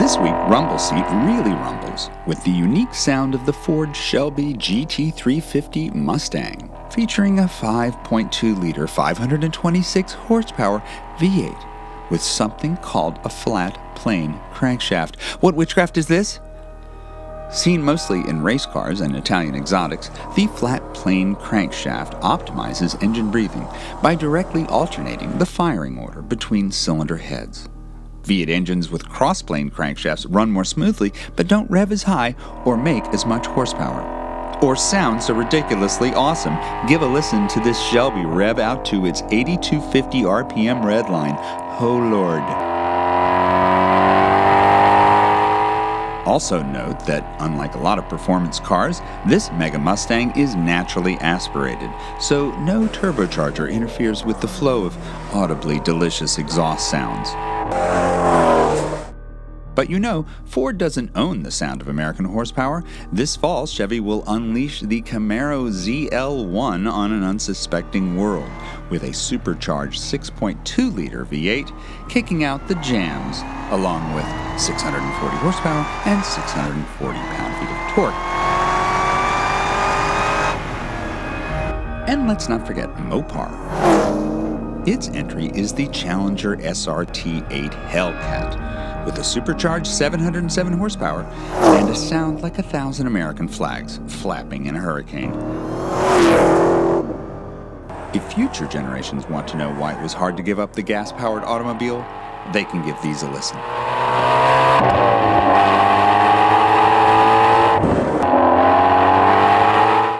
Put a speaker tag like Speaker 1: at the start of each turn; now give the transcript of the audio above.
Speaker 1: This week, Rumble Seat really rumbles with the unique sound of the Ford Shelby GT350 Mustang, featuring a 5.2-liter, 526 horsepower V8 with something called a flat plane crankshaft. What witchcraft is this? Seen mostly in race cars and Italian exotics, the flat plane crankshaft optimizes engine breathing by directly alternating the firing order between cylinder heads. V8 engines with cross-plane crankshafts run more smoothly but don't rev as high or make as much horsepower. Or sound so ridiculously awesome. Give a listen to this Shelby rev out to its 8250 RPM redline. Oh Lord. Also note that, unlike a lot of performance cars, this Mega Mustang is naturally aspirated, so no turbocharger interferes with the flow of audibly delicious exhaust sounds. But you know, Ford doesn't own the sound of American horsepower. This fall, Chevy will unleash the Camaro ZL1 on an unsuspecting world, with a supercharged 6.2-liter V8 kicking out the jams, along with 640 horsepower and 640 pound-feet of torque. And let's not forget Mopar. Its entry is the Challenger SRT8 Hellcat, with a supercharged 707 horsepower and a sound like 1,000 American flags flapping in a hurricane. If future generations want to know why it was hard to give up the gas-powered automobile, they can give these a listen.